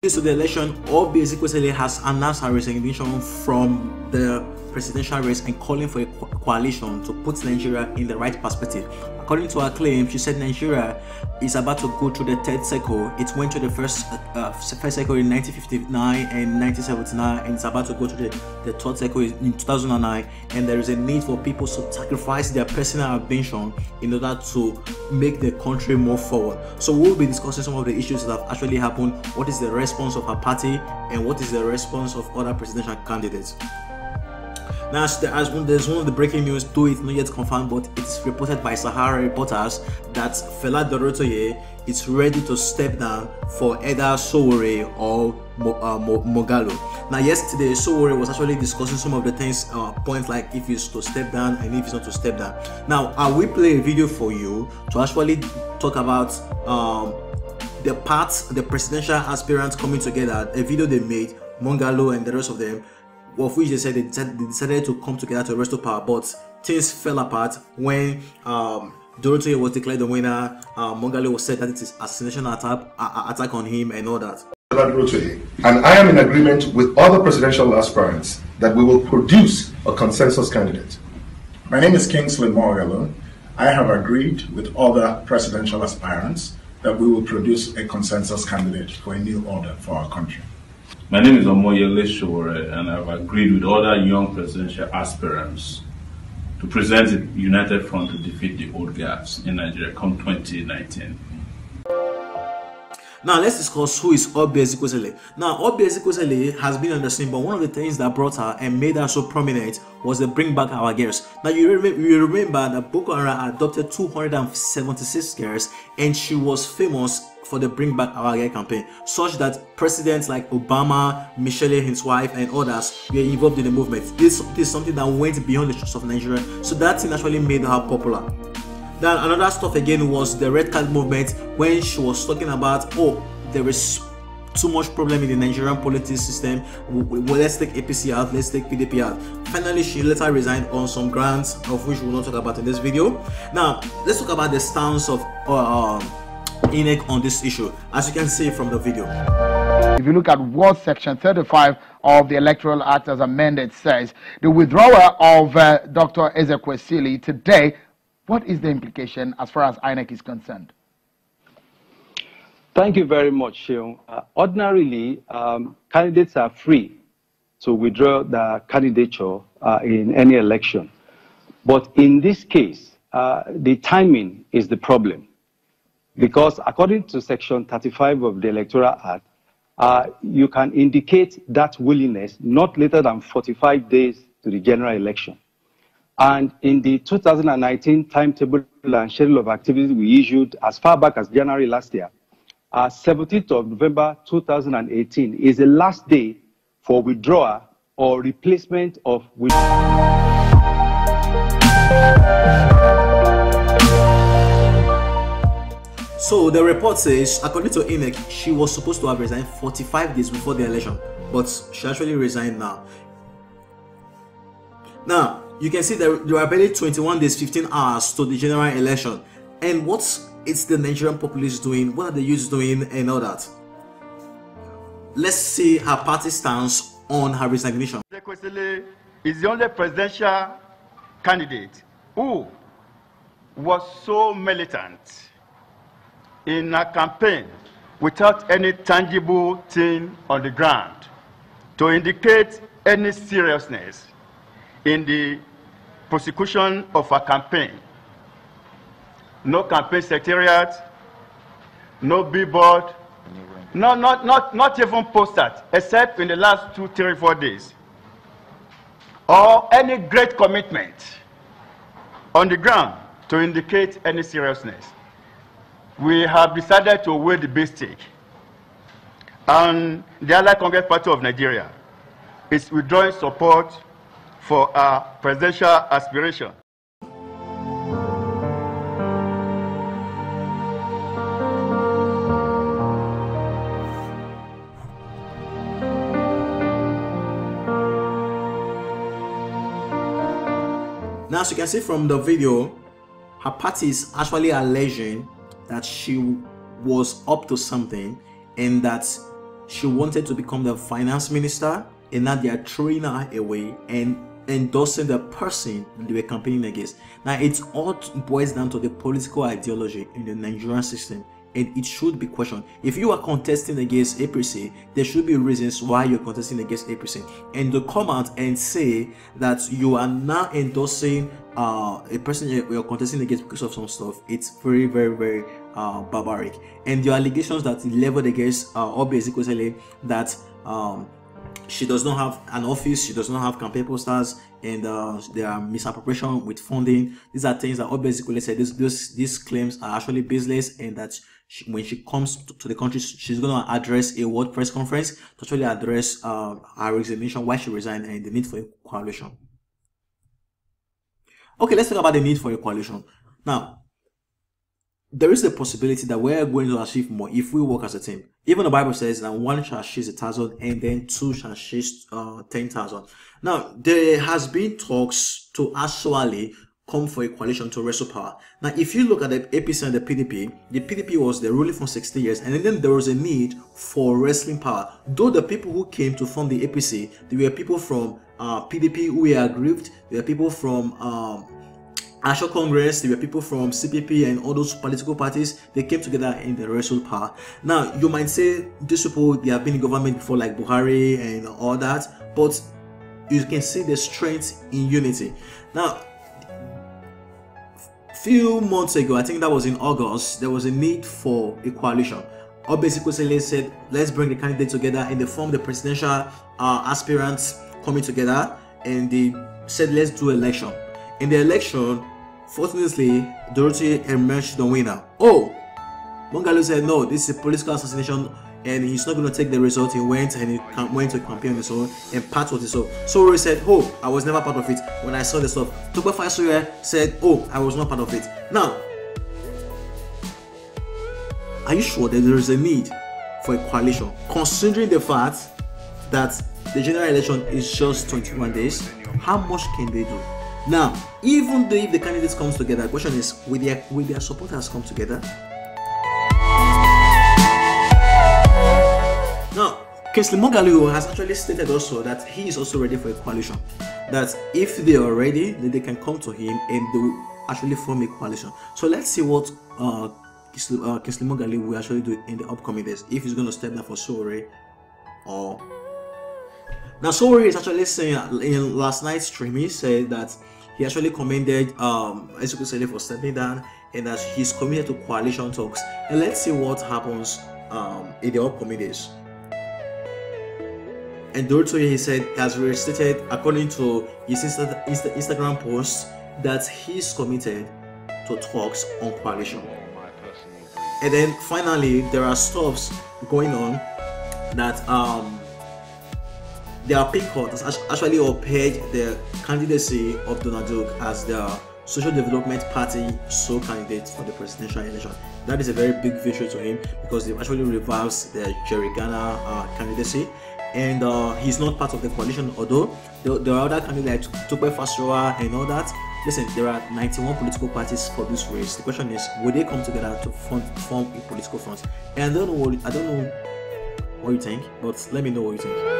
To the election, Obi Ezekwesili has announced her resignation from the presidential race and calling for a coalition to put Nigeria in the right perspective. According to her claim, she said Nigeria is about to go through the third cycle. It went through the first cycle in 1959 and 1979, and it's about to go through the third cycle in 2009. And there is a need for people to sacrifice their personal ambition in order to make the country move forward. So we'll be discussing some of the issues that have actually happened. What is the response of her party, and what is the response of other presidential candidates? Now, there's one of the breaking news, though it's not yet confirmed, but it's reported by Sahara reporters that Fela Durotoye is ready to step down for either Sowore or Moghalu. Now, yesterday, Sowore was actually discussing some of the things, points like if he's to step down and if he's not to step down. Now, I will play a video for you to actually talk about the presidential aspirants coming together, a video they made, Moghalu and the rest of them, of which they said they decided to come together to restore power, but things fell apart when Durotoye was declared the winner. Moghalu was said that it is assassination attack on him and all that. Fela Durotoye, and I am in agreement with other presidential aspirants that we will produce a consensus candidate. My name is Kingsley Moghalu. I have agreed with other presidential aspirants that we will produce a consensus candidate for a new order for our country. My name is Sowore, and I've agreed with other young presidential aspirants to present a united front to defeat the old guards in Nigeria come 2019. Now let's discuss who is Obi Ezekwesili. Now Obi Ezekwesili has been on the scene, but one of the things that brought her and made her so prominent was the Bring Back Our Girls. Now you remember that Boko Haram adopted 276 girls, and she was famous for the Bring Back Our Girl campaign, such that presidents like Obama, Michelle, his wife, and others were involved in the movement. This is something that went beyond the shores of Nigeria, so that thing actually made her popular. Then another stuff again was the red card movement, when she was talking about, oh, there is too much problem in the Nigerian politics system, well, let's take APC out, let's take PDP out. Finally, she later resigned on some grounds, of which we will not talk about in this video. Now let's talk about the stance of INEC on this issue, as you can see from the video. If you look at what Section 35 of the Electoral Act as amended says, the withdrawal of Dr. Ezekwesili today, what is the implication as far as INEC is concerned? Thank you very much, Sheon. Ordinarily, candidates are free to withdraw their candidature in any election. But in this case, the timing is the problem. Because according to Section 35 of the Electoral Act, you can indicate that willingness not later than 45 days to the general election. And in the 2019 timetable and schedule of activities we issued as far back as January last year, 17th of November 2018 is the last day for withdrawal or replacement of So the report says, according to INEC, she was supposed to have resigned 45 days before the election, but she actually resigned now. Now, you can see that there are barely 21 days, 15 hours to the general election. And what's the Nigerian populace doing? What are the youths doing and all that? Let's see her party stance on her resignation. Ezekwesili is the only presidential candidate who was so militant in a campaign without any tangible thing on the ground to indicate any seriousness in the prosecution of a campaign. No campaign secretariat, no billboard, not even posters, except in the last 2, 3, 4 days, or any great commitment on the ground to indicate any seriousness. We have decided to weigh the base stake, and the Allied Congress Party of Nigeria is withdrawing support for our presidential aspiration. Now, as you can see from the video, her party is actually alleging that she was up to something and that she wanted to become the finance minister, and now they are throwing her away and endorsing the person they were campaigning against. Now, it's all boils down to the political ideology in the Nigerian system, and it should be questioned. If you are contesting against APC, there should be reasons why you're contesting against APC. And to come out and say that you are now endorsing a person you're contesting against because of some stuff, it's very, very, very barbaric. And the allegations that leveled against Obi Ezekwesili, that she does not have an office, she does not have campaign posters, and there are misappropriation with funding. These are things that Obi Ezekwesili said these claims are actually baseless, and that when she comes to the country, she's going to address a world press conference to actually address her resignation, why she resigned, and the need for a coalition. Okay, let's talk about the need for a coalition. Now, there is a possibility that we're going to achieve more if we work as a team. Even the Bible says that one shall chase 1,000 and then two shall chase 10,000. Now, there has been talks to actually come for a coalition to wrestle power. Now, if you look at the APC and the PDP was the ruling for 60 years, and then there was a need for wrestling power. Though the people who came to form the APC, there were people from PDP who were aggrieved, there were people from National Congress, there were people from CPP and all those political parties. They came together in the wrestle power. Now, you might say these people, they have been in government before, like Buhari and all that, but you can see the strength in unity. Now, few months ago, I think that was in August, there was a need for a coalition. Obi Ezekwesili said, let's bring the candidates together, and they formed the presidential aspirants coming together, and they said, let's do election. In the election, fortunately, Durotoye emerged the winner. Oh, Moghalu said, no, this is a political assassination, and he's not going to take the result. He went and he went to campaign on his own, and part of his own. Sowore said, oh, I was never part of it when I saw the stuff. Sowore said, oh, I was not part of it. Now, are you sure that there is a need for a coalition, considering the fact that the general election is just 21 days? How much can they do? Now, even though if the candidates comes together, the question is, will their supporters come together? Now, Kingsley Moghalu has actually stated also that he is also ready for a coalition. That if they are ready, then they can come to him and they will actually form a coalition. So let's see what Kingsley Moghalu will actually do in the upcoming days. If he's going to step down for Sowore or... Now, Sowore is actually saying in last night's stream, he said that he actually commended Ezekwesili for stepping down, and that he's committed to coalition talks. And let's see what happens in the upcoming days. And Durotoye, he said, has restated according to his Instagram post that he's committed to talks on coalition. And then finally, there are stuffs going on that their PCOT has actually upheld the candidacy of Donald Duke as the Social Development Party sole candidate for the presidential election. That is a very big victory to him, because they've actually reversed the Jerry Ghana candidacy, and he's not part of the coalition, although there are other candidates like Tope Fashoa and all that. Listen, there are 91 political parties for this race. The question is, will they come together to form a political front? And I don't know what you think, but let me know what you think.